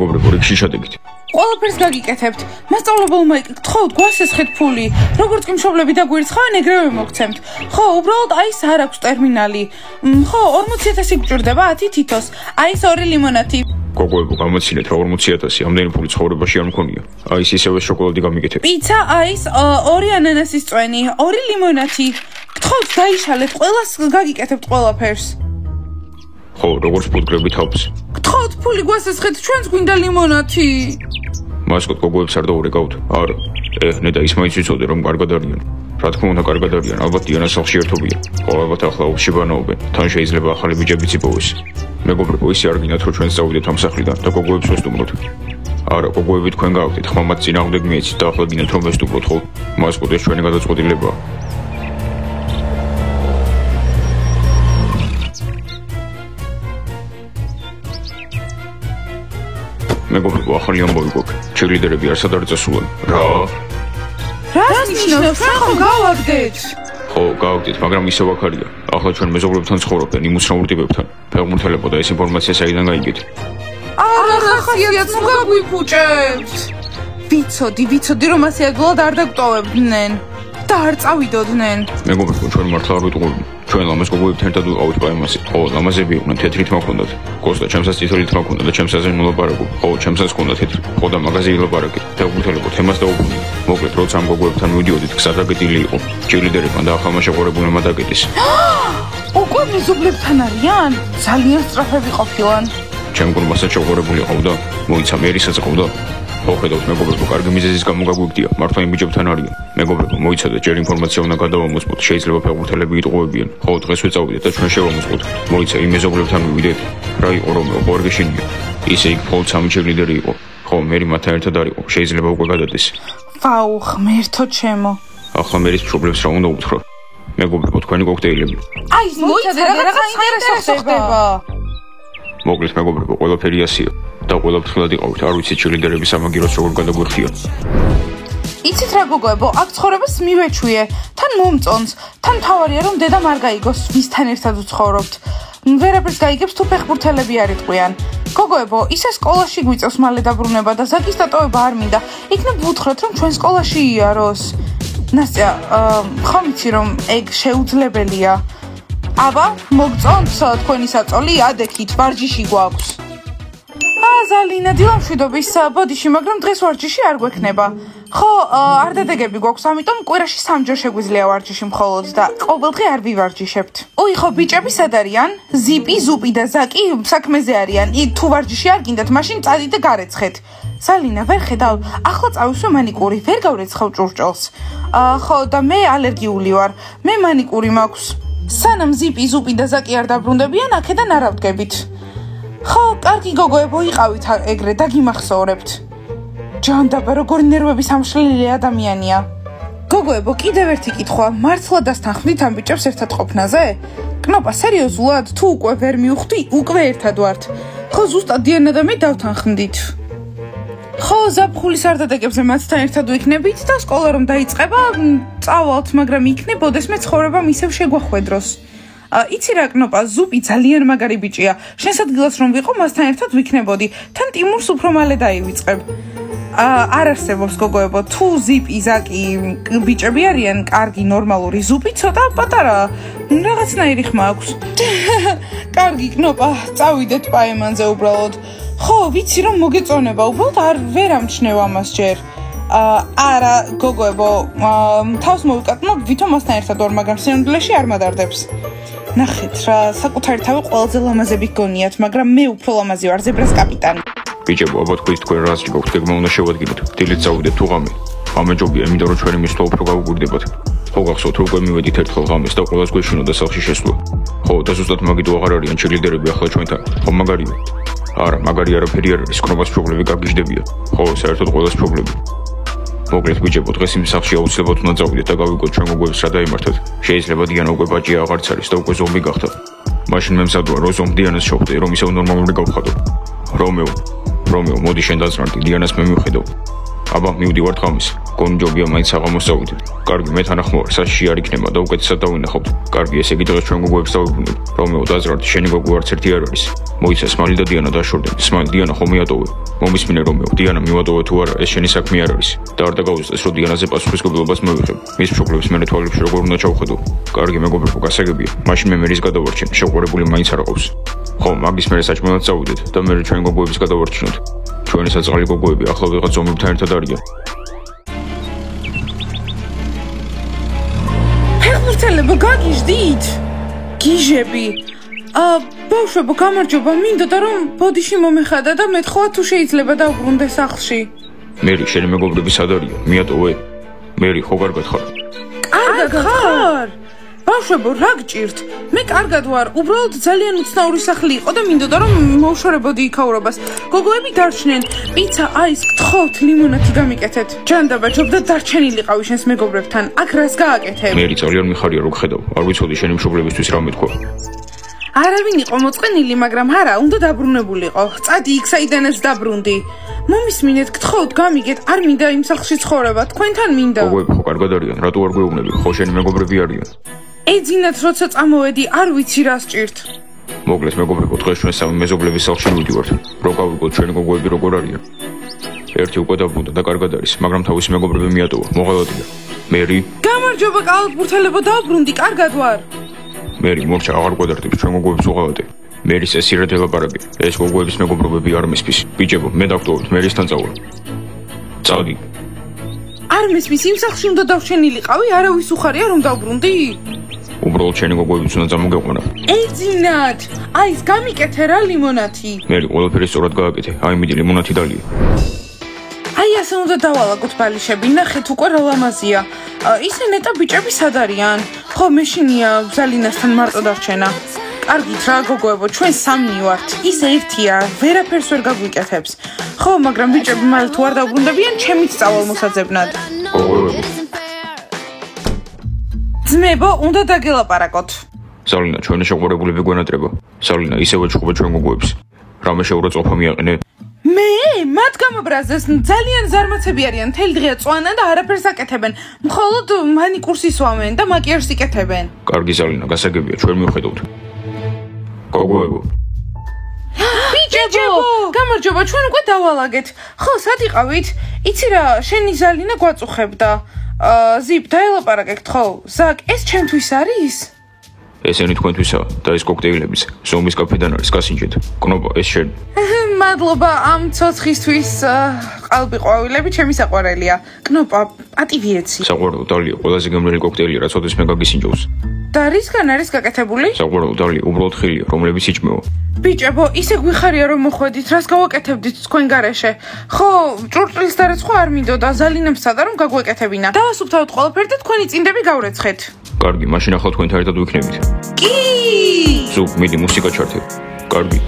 მეგობრებო, რიგში შედegით. ყველაფერს გაგიკეთებთ. მასწავლებელმა გთხოვთ გვასესხეთ ფული. როგორც კი მშობლები დაგვირცხავენ, ეგრევე მოგცემთ. ხო, უბრალოდ აი ეს არ აქვს ტერმინალი. ხო, 40,000 გჭირდება 10 თითოს. აი ეს 2 ლიმონათი. გოგოებო, გამოცინეთ რა 40,000, ამდენი ფული ცხოვრებაში არ მქონია. აი ეს ისევე შოკოლადი გამიგეთებ. პიცა, აი ეს 2 ანანასის წვენი, 2 ლიმონათი. გთხოვთ დაიშალეთ, ყველას გაგიკეთებთ ყველაფერს. ხო, როგორც ფუტკრები თავს. გთხოვთ ფული გვასესხეთ, ჩვენც გვინდა ლიმონათი. მასკოთ გოგოებს არ დაურეკავთ? არა. ნედა ის მაინც ვიცოდე რომ კარგად არიან. რა თქმა უნდა კარგად არიან, ალბათ დიანას სახლში ერთობიან. ხო, ალბათ ახლა ოფისში ბანაობენ. თან შეიძლება ახალი ბიჭებიც იპოვოს. მეგობრებო, ისე არ გინდათ რომ ჩვენც წავიდეთ ამ სახლიდან და გოგოებს ვესტუმროთ. არა, გოგოები თქვენ გავხდით, ხმამაც წინააღმდეგ მიეცით და ახლა გინდათ რომ ვესტუმროთ, ხო? მასკოთ ეს ჩვენი გადაწყვეტილებაა. მეგობრებო, ახალი ამბავი გვაქვს. ჩერლიდერები არსად არ წასულან. რა? რას ნიშნავს? ჩვენ ხომ გავაგდეთ? ხო, გავაგდეთ, მაგრამ ისევ აქ არიან. ახლა ჩვენ მეზობლებთან ცხოვრობენ, იმუშაურ ტიპებთან. ფეხბურთელებო და ეს ინფორმაცია საიდან გაიგეთ? არა, ხასიათს ნუ გაგვიფუჭებთ. ვიცოდი, რომ ასე ადვილად არ დაგტოვებდნენ და არ წავიდოდნენ. მეგობრებო, ჩვენ მართლა არ ვიტყუებთ. ჩვენ ლამაზ გოგოებთან ერთად ვიყავით პაემასზე. ხო, ლამაზები იყვნენ, თეთრი თმა ჰქონდათ. კოსტა ჩემსაც წითელი თმა ჰქონდა და ჩემსაც არ მოლაპარაკო. ხო, ჩემსაც ჰქონდა თეთრი. ხო და მაღაზიაზე ილაპარაკე. ფეხბურთელებო, თემას დაუბრუნდი. მოკლედ, როცა ამ გოგოებთან მივიდიოდით, გზა დაკეტილი იყო. ჩერლიდერებმა და ახალმა შეყურებულმა დაკეტეს. უკვე მეზობლებთან არიან? ძალიან სწრაფები ყოფილან. ჩემ გულმასაც შეყურებული ყავდა. მოიცა მერისაც ყავდა. ხო, ხედავთ მეგობრებო, კარგი მიზეზის გამო გაგვიგდია. მართლა იმ ბიჭებთან არიან. მეგობრებო, მოიცადეთ, ჯერ ინფორმაცია უნდა გადავამოწმოთ. შეიძლება ფეხბურთელები იტყუებიან. ხო, დღეს ვეწავიდეთ და ჩვენ შევამოწმოთ. მოიცა იმ მეზობლებთან მივიდეთ. რა იყო რომეო, ბორგეშინია. ისე იქ მხოლოდ 3 ჩერლიდერი იყო. ხო, მერი მათთან ერთად არ იყო. შეიძლება უკვე გადადეს. ვაუ, ღმერთო ჩემო. ახლა მერის მშობლებს რა უნდა უთხრა? მეგობრებო, თქვენი კოქტეილები. აი, მოიცადეთ, რაღაც საინტერესო ხდება. მოკლედ, მეგობრებო, ყველაფერი ასია. და ყველა ფრთხილად იყავით, არ ვიცით ჩერლიდერების სამაგიეროს როგორ გადაგვირხიან. იცით რა გოგოებო, აქ ცხოვრებას მივეჩვიე, თან მომწონს, თან თავარია რომ დედამ არ გაიგოს, ვისთან ერთად ვცხოვრობთ. ვერაფერს გაიგებს თუ ფეხბურთელები არ იტყვიან. გოგოებო, ისე სკოლაში გვიწევს მალე დაბრუნება და ზაგის დატოვება არ მინდა. იქნებ ვუთხრათ რომ ჩვენ სკოლაში იაროს. ნასტია, ხომ იცი რომ ეგ შეუძლებელია. აბა, მოგწონთ თქვენი საწოლი, ადექით, ვარჯიში გვაქვს. ზალინა, დილამშვიდობის ბოდიში, მაგრამ დღეს ვარჯიში არ გვექნება. ხო, არ დადეგები გვაქვს, ამიტომ კვირაში 3 ჯერ შეგვიძლია ვარჯიში მხოლოდ და ყოველდღე არ ვივარჯიშებთ. ოი, ხო, ბიჭები სად არიან? ზიპი, ზუპი და ზაკი საქმეზე არიან. თუ ვარჯიში არ გინდათ, მაშინ წადით და გარეცხეთ. ზალინა, ვერ ხედავ, ახლა წავისვე მანიკური, ვერ გავრეცხავ ჭურჭელს. ხო, და მე ალერგიული ვარ. მე მანიკური მაქვს. სანამ ზიპი, ზუპი და ზაკი არ დაბრუნდებიან, აქედან არ ავდგებით. ხო, კარგი გოგოებო, იყავით ეგრე და გიმახსოვრებთ. ჯანდაბა, როგორი ნერვების ამშლელი ადამიანია. გოგოებო, კიდევ ერთი კითხვა, მართლა დასთანხმდით ამ ბიჭებს ერთად ყოფნაზე? კნოპა, სერიოზულად, თუ უკვე ვერ მივხვდი, უკვე ერთად ვართ. ხო, ზუსტად დიანა და მე დავთანხმდით. ხო, ზაფხულის არდადეგებზე მათთან ერთად ვიქნებით და სკოლა რომ დაიწყება, წავალთ, მაგრამ იქნებოდეს მე ცხოვრებამ ისევ შეგვახვედროს. იცი რა კნოპა, ზუპი ძალიან მაგარი ბიჭია. შენს ადგილას რომ ვიყო, მასთან ერთად ვიქნებოდი. თან ტიმურს უფრო მალე დაივიწყებ. არ არსებობს გოგოებო, თუ ზიპი, ზაკი ბიჭები არიან, კარგი, ნორმალური, ზუპი ცოტა პატარა. რაღაცნაირი ხმა აქვს. კარგი კნოპა, წავიდეთ პაემანზე უბრალოდ. ხო, ვიცი რომ მოგეწონება, უბრალოდ ვერ ამჩნევ ამას ჯერ. არა, გოგოებო, თავს მოვიკატნო, ვითომ მასთან ერთად ვარ, მაგრამ სინამდვილეში არ მადარდებს. ნახეთ რა, საკუთარი თავი ყველაზე ლამაზები გგონიათ, მაგრამ მე უფრო ლამაზი ვარ, ზებრას კაპიტანი. ბიჭებო, აბა თქვით თქვენ რას გიგოთ, გეგმა უნდა შევადგინოთ. დილით წავიდეთ თუ ღამე. ღამე ჯობია, იმიტომ რომ ჩვენი მისვლა უფრო გავუგვირდებათ. ხო, გახსოვთ რომ უკვე მივედით ერთხელ ღამეს და ყველას გვეშინოდა სახლში შესვლა. ხო, და ზუსტად მაგითო აღარ არიან ჩერლიდერები ახლა ჩვენთან. ხო, მაგარია. არა, მაგარი არაფერი არ არის, კნოპას მშობლები გაგიჟდებიან. ხო, საერთოდ ყველას მშობლები. მოკლედ ბიჭებო, დღეს იმ სახლში აუცილებლად უნდა წავიდეთ და გავიგოთ ჩვენ გოგოებს რა დაიმართათ. შეიძლება დიანა უკვე ბაჭია აღარც არის და უკვე ზომბი გახდა. მაშინ მე მზად ვარ, რომ ზომბ დიანას შევხვდე, რომ ისევ ნორმალური გავხადო. რომეო, მოდი შენ დაწნარდი, დიანას მე მივხედავ. აბა, მივდივართ ღამეს. გონჯობია მაინც საღამოს წავიდეთ. კარგი, მე თანახმოვარ, საშიში არ იქნება და უკეთესად დავინახავთ. კარგი, ესე იგი დღეს ჩვენ გოგოებს დავიბრუნებ. რომეო დაზრართ, შენი გოგო არც ერთი არ არის. მოიცა სმაილი და დიანა დაშორდნენ. სმაილი დიანა ხომ მიატოვე. მომისმინე რომეო, დიანა მივატოვე თუ არა, ეს შენი საქმე არ არის. და არ დაგაუწეს, რომ დიანაზე პასუხისმგებლობას მივიღებ. მის მშობლებს მე თვალებში როგორ უნდა ჩავხედო. კარგი, მეგობრებო, გასაგებია. მაშინ მე მერის გადავარჩენ, შეყვარებული მაინც არ აყავს. ხო, მაგის მერე საჭმელად წავიდეთ და მე ჩვენ გოგოების გადავარჩინოთ. ჩვენი საწყალი გოგოები ახლა ვიღაც ზომებთან ერთად არიან. ფეხბურთელებო, გაგიჟდით? გიჟები. ბავშვებო, გამარჯობა, მინდოდა რომ ბოდიში მომეხადა და მეთხოვა თუ შეიძლება დავბრუნდე სახლში. მერი, შენი მეგობრები სად არიან? მიატოვე. მერი, ხო კარგად ხარ? კარგად ხარ? ბავშვებო, რა გჭირთ? მე კარგად ვარ, უბრალოდ ძალიან უცნაური სახლი იყო და მინდოდა რომ მოვშორებოდი იქაურობას. გოგოები დარჩნენ, პიცა, აის, გთხოვთ, ლიმონათი გამიკეთეთ. ჯანდაბაჯობ და დარჩენილი ყავი შენს მეგობრებთან. აქ რას გააკეთებ? მერი, ძალიან მიხარია რომ ხედავ. არ ვიცოდი შენი მშობლებისთვის რა მეთქვა. არავინ იყო მოწყენილი, მაგრამ არა, უნდა დაბრუნებულიყო. წადი იქ, საიდანაც დაბრუნდი. მომისმინეთ, გთხოვთ, გამიგეთ, არ მინდა იმ სახლში ცხოვრება, თქვენთან მინდა. გოგოები ხო კარგად არიან, რატო არ გვეუბნები? ხო შენი მეგობრები არიან. ეძინათ, როცა წამოვედი, არ ვიცი რა სჭირთ. მოგლეს მეგობრებო, დღეს ჩვენ სამი მეზობლების სახლში მივდივართ. რო გავიგოთ ჩვენი გოგოები როგორ არიან. ერთი უკვე დაბრუნდა და კარგად არის, მაგრამ თავისი მეგობრები მიატოვა. მოღალატია. მერი? გამარჯობა, კალათბურთელებო, დაბრუნდი, კარგად ვარ. მერი, მორჩა აღარ გვადარდებს ჩვენ გოგოებს უღალატე. მერის ეს ირად ელაპარაკე. ეს გოგოების მეგობრობები არ მისფის. ბიჭებო, მე დავტოვოთ, მერისთან წავალ. წავდი. არ მისმის, იმ სახლში უნდა დავრჩენილიყავი, არავის უხარია რომ დავბრუნდი? უბრალოდ შენი გოგოებიც უნდა წამოგეყვანა. ეძინათ, აის გამიკეთე რა ლიმონათი. მერი, ყველაფერი სწორად გააკეთე. აი მიდი ლიმონათი დალია. აი ასე უნდა დავალაგოთ ბალიშები, ნახეთ უკვე რა ლამაზია. ისე ნეტა ბიჭები სად არიან? ხო, მეშინია ზალინასთან მარტო დარჩენა. კარგით რა გოგოებო, ჩვენ სამნი ვართ. ის ერთია, ვერაფერს ვერ გაგვიკეთებს. ხო, მაგრამ ბიჭები მალე თუ არ დაბრუნდებიან, ჩემით წავალ მოსაძებნად. გოგოებო. ძმებო, უნდა დაგელაპარაკოთ. ზალინა, ჩვენი შეყვარებულები გვენატრება. ზალინა, ისევე ჩხუბე ჩვენ გოგოებს. რამე შეურაცხყოფა მიაყენე? მე მათ გამობრაზეს, ძალიან ზარმაცები არიან, მთელი დღეა წვანან და არაფერს აკეთებენ. მხოლოდ მანიკურს ისვამენ და მაკიაჟს იკეთებენ. კარგი ზალინა, გასაგებია, ჩვენ მივხედავთ. გოგოებო. ბიჭებო, გამარჯობა, ჩვენ უკვე დავალაგეთ. ხო, სად იყავით? იცი რა, შენი ზალინა გვაწუხებდა. ზიპ, დაელაპარაკეთ, ხო? ზაკ, ეს ჩემთვის არის? ესენი თქვენთვისაა და ეს კოქტეილებიც ზომის კაფედან არის გასინჯეთ. კნოპა, ეს შენ. მადლობა ამ ცოცხისთვის, ყალბი ყვავილები ჩემი საყვარელია. კნოპა, პატივიეცი. საყვარელო დალია, ყველაზე გემრიელი კოქტეილი რაც ოდესმე მე გაგისინჯოს. და რისგან არის გაკეთებული? საყვარელო დალია, უბრალოდ ხილია, რომლებიც იჭმევა. ბიჭებო, ისე გვიხარია რომ მოხვედით, რას გავაკეთებდით თქვენ გარეშე? ხო, ჭურჭლის დარეცხვა არ მინდოდა, ზალინამ სცადა რომ გაგვეკეთებინა. დავასუფთავოთ ყველაფერი და თქვენი წინდები გავრეცხეთ. კარგი, მაშინ ახლა თქვენთან ერთად ვიქნებით. კი! ზუგ, მიდი მუსიკა ჩართებ. კარგი.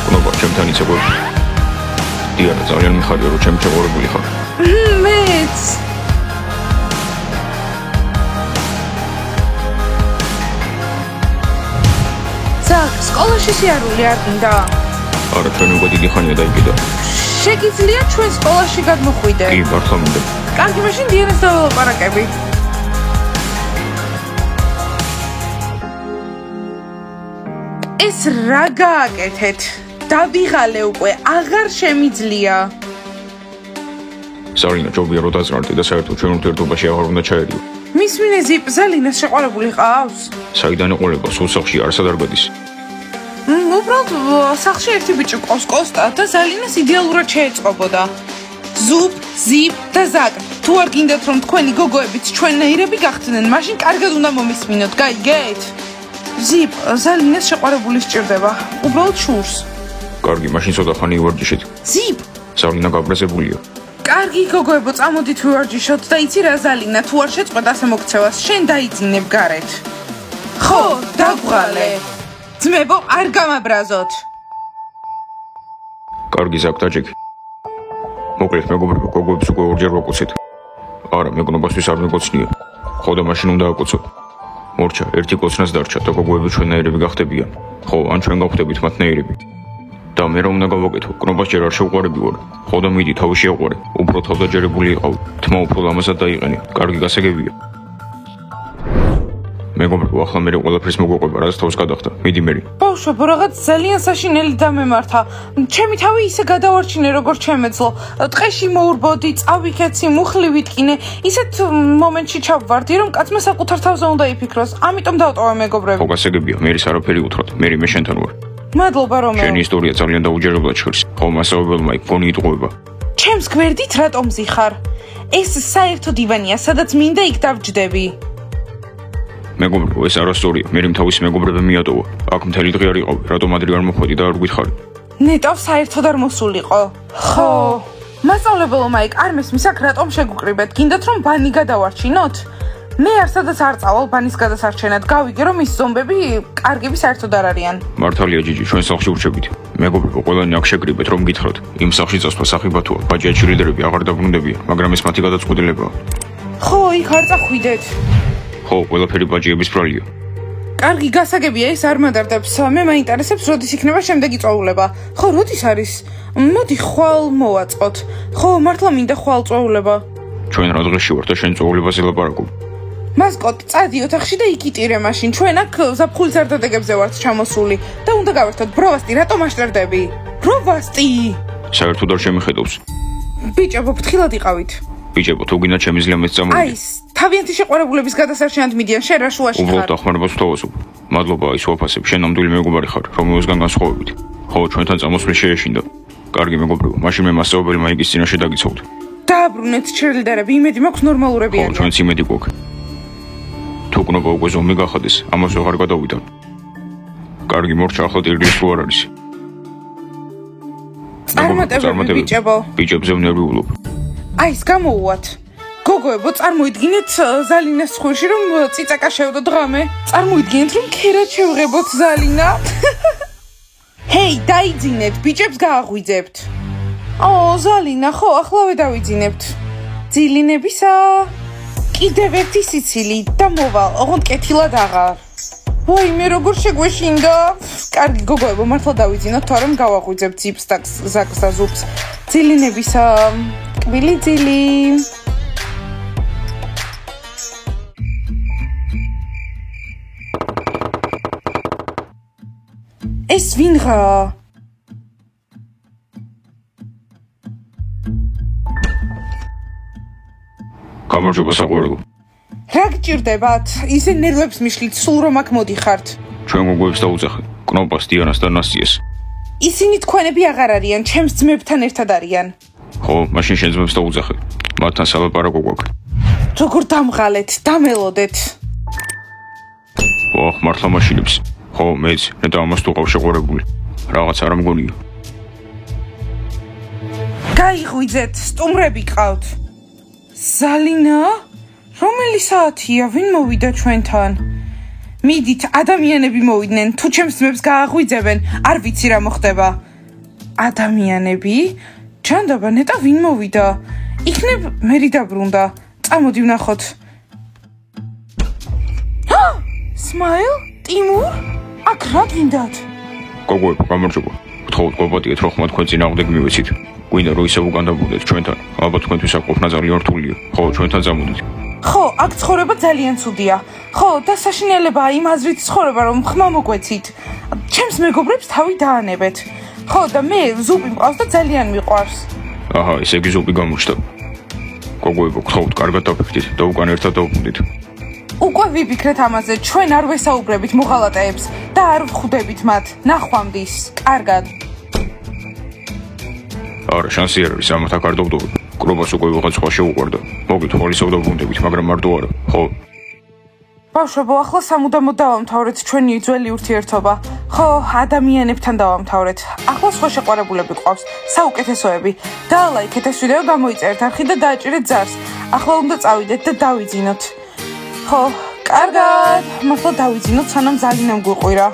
კნოპა, ჩემთან იცეკვე. დიანა, ძალიან მიხარია რომ ჩემი შეყვარებული ხარ. მეც. ზაკ, სკოლაში სიარული არ გინდა? არა, ჩვენ უკვე დიდი ხანია დაიკიდა. შეგიძლია ჩვენ სკოლაში გადმოხვიდე? კი, მართლა მინდა. კარგი, მაშინ დიანას დაველაპარაკები. ეს რა გააკეთეთ? დავიღალე უკვე, აღარ შემიძლია. ზალინა, ჯობია რომ დაზრალდე და საერთოდ ჩვენ ურთიერთობაში აღარ უნდა ჩაერიო. მისმინე ზიპ, ზალინას შეყვარებული ყავს? საიდან ეყოლება, სულ სახლში არსად არ გადის. უბრალოდ სახლში ერთი ბიჭი ყავს, კოსტა და ზალინას იდეალურად შეეწყობოდა. ზიპ და ზაკ, თუ არ გინდათ რომ თქვენი გოგოებიც ჩვენნაირები გახდნენ, მაშინ კარგად უნდა მომისმინოთ, გაიგეთ? ზიპ, ზალინას შეყვარებული სჭირდება, უბრალოდ შურს. კარგი, მაშინ ცოტა ხანი ივარჯიშეთ. ზიპ, ზალინა გაბრაზებულია. კარგი გოგოებო, წამოდით ვივარჯიშოთ და იცი რა ზალინა, თუ არ შეწყვეტ ასე მოქცევას, შენ დაიძინებ გარეთ. ხო, დაგვღალე. ძმებო, არ გამაბრაზოთ. კარგი, ზაკ დაჭიქ. მოკლედ, მეგობრებო, გოგოებს უკვე ორჯერ ვაკოცეთ. არა, მეგობრებისთვის არ მეკოცნია. ხო და მაშინ უნდა აკოცო. მორჩა, ერთი კოცნას დარჩა და გოგოები ჩვენნაირები გახდებიან. ხო, ან ჩვენ გავხდებით მათნაირები. და და მე რა უნდა გავაკეთო? კნობას ჯერ არ შევყარები ვარ. ხო და მიდი თავი შეაყარე. უფრო თავდაჯერებული იყავ. თმა უფრო ლამაზად დაიყენე. კარგი გასაგებია. მეგობრებო, ახლა მე ყველაფერს მოგოყვება, რაც თავს გადახდა. მიდი მერი. ბავშვებო, რაღაც ძალიან საშინელი დამემართა. ჩემი თავი ისე გადავარჩინე, როგორც შემეძლო. ტყეში მოურბოდი, წავიქეცი, მუხლი ვიტკინე. ისეთ მომენტში ჩავვარდი, რომ კაცმა საკუთარ თავზე უნდა იფიქროს. ამიტომ დავტოვე მეგობრები. ხო, გასაგებია, მერის არაფერი უთხრათ. მერი მე შენთან ვარ. მადლობა რომეო. შენი ისტორია ძალიან დაუჯერებლად ჟღერს. ხო, მასწავლებელმა იქ ფონი იტყუება. ჩემს გვერდით რატომ ზიხარ? ეს საერთო დივანია, სადაც მინდა იქ დავჯდები. მეგობრებო, ეს არასწორია. მე თავის მეგობრებმა მიატოვა. აქ მთელი დღე არ იყავი, რატომ ადრე არ მოხვედი და არ გითხარი? ნეტავ საერთოდ არ მოსულიყო. ხო. მასწავლებელო მაიკ, არ მესმის აქ რატომ შეგუკრიბეთ? გინდათ რომ ბანი გადავარჩინოთ? მე არცადაც არ წავალ ბანის გადასარჩენად. გავიგე რომ ის ზომბები კარგები საერთოდ არ არიან. მართალია ჯიჯი, ჩვენ სახლში ვრჩებით. მეგობრებო, ყველანი აქ შეგრიბეთ რომ გითხრათ. იმ სახლში წასვლა სახიბათოა. ბაჯიაჩი ლიდერები აღარ დაბრუნდებიან, მაგრამ ეს მათი გადაწყვეტილებაა. ხო, იქ არ წახვიდეთ. ხო, ყველაფერი ბაჯიების ბრალია. კარგი, გასაგებია, ეს არ მადარდებს. მე მაინტერესებს, როდის იქნება შემდეგი წვეულება. ხო, როდის არის? მოდი ხვალ მოვაწყოთ. ხო, მართლა მინდა ხვალ წვეულება. ჩვენ რა დღეში ვართ და შენ წვეულებაზე ლაპარაკობ. მასკოტ, წადი ოთახში და იკიტირე მაშინ. ჩვენ აქ ზაფხულის არდადეგებზე ვართ ჩამოსული და უნდა გავერთოთ. ბროვასტი, რატომ აშტერდები? ბროვასტი! საერთოდ არ შემიხედავს. ბიჭებო, ფრთხილად იყავით. ბიჭებო, თუ გინდათ შემიძლია მეც წამოვიდე. აი, თავიანთი შეყვარებულების გადასარჩენად მიდიან, შენ რა შუაში ხარ? უბრალოდ დახმარებას ვთავაზობ. მადლობა, ის ვაფასებ, შენ ნამდვილი მეგობარი ხარ, რომეოსგან განსხვავებით. ხო, ჩვენთან წამოსვლის შეეშინდა. კარგი მეგობრებო, მაშინ მე მასწავლებელი მაიკის წინაშე დაგიცავთ. დააბრუნეთ ჩერლიდერები, იმედი მაქვს ნორმალურები არიან. არიან. ხო, ჩვენც იმედი გვაქვს. თუ კნობა უკვე ზომი გახადეს, ამას ვეღარ გადავიდან. კარგი, მორჩა ახლა ტირგლის თუ არ არის. წარმატებები, ბიჭებო. ბიჭებზე ვნერვიულობ. აი, ეს გამოუვათ. გოგოებო, წარმოიდგინეთ ზალინას ხვირში, რომ წიწაკა შევდოთ ღამე. წარმოიდგინეთ, რომ ქერად შევღებოთ ზალინა. ჰეი, დაიძინეთ, ბიჭებს გააღვიძებთ. ზალინა, ხო,ახლავე დავიძინებთ. ძილინებისა. კიდევ ერთი სიცილი და მოვალ, ოღონდ კეთილად აღარ. ვაი, მე როგორ შეგვეშინდა? კარგი, გოგოებო, მართლა დავიძინოთ, თორემ გავაღვიძებთ ძიფს და ზაკს და ზურგს. ძილინებისა. კბილი ძილი. ეს ვინღა? გამარჯობა საყვარელო. რა გჭირდებათ? ისე ნერვებს მიშლით, სულ რომ აქ მოდიხართ. ჩვენ გოგოებს დაუძახე, კნობას, დიანას და ნასიეს. ისინი თქვენები აღარ არიან, ჩემს ძმებთან ერთად არიან. ხო, მაშინ შენ ძმებს დაუძახე. მათთან სალაპარაკო გვაქვს. როგორ დამღალეთ, დამელოდეთ. ოხ, მართლა მაშინებს. ხო, მეც, და ამას თუ ყავ შეყურებული. რაღაც არ მგონია. გაიღვიძეთ, სტუმრები ყავთ. ზალინა? რომელი საათია? ვინ მოვიდა ჩვენთან? მიდით, ადამიანები მოვიდნენ, თუ ჩემს ძმებს გააღვიძებენ, არ ვიცი რა მოხდება. ადამიანები? ჩანდაბა, ნეტა ვინ მოვიდა? იქნებ მერი დაბრუნდა. წამოდი ვნახოთ. სმაილ? ტიმურ? აქ რა გინდათ? გოგოებო, გამარჯობა. გთხოვთ გობატიეთ, რომ ხმა თქვენ წინააღმდეგ მივეცით. გვინდა რომ ისევ უკანდაბურდეთ ჩვენთან. ალბათ თქვენთვის აქ ყოფნა ძალიან რთულია. ხო, ჩვენთან წამოდით. ხო, აქ ცხოვრება ძალიან ცუდია. ხო, და საშინელებაა იმ აზრით ცხოვრება, რომ ხმა მოგვეცით. ჩემს მეგობრებს თავი დაანებეთ. ხო, და მე ზუპი მყავს და ძალიან მიყვარს. აჰა, ესე იგი ზუპი გამოჩნდა. გოგოებო, გთხოვთ, კარგად დაფიქრდით და უკან ერთად დავბრუნდით. უკვე ვიფიქრეთ ამაზე, ჩვენ არ ვესაუბრებით მოღალატეებს და არ ვხვდებით მათ. ნახვამდის, კარგად. არა, შანსი არ არის, ამათ აქ არ დავდობ. კრობას უკვე ვიღაც სხვა შეუყვარდა. მოგით, ხოლისავ დავბრუნდებით, მაგრამ მარტო არა. ხო. ბავშვებო, ახლა სამუდამოდ დავამთავრეთ ჩვენი ძველი ურთიერთობა. ხო, ადამიანებთან დავამთავრეთ. ახლა სხვა შეყვარებულები ყავს, საუკეთესოები. დაალაიქეთ ეს ვიდეო, გამოიწერეთ არხი და დააჭირეთ ძარს. ახლა უნდა წავიდეთ და დავიძინოთ. ხო, კარგად. მართლა დავიძინოთ, სანამ ზალინამ გვიყვირა.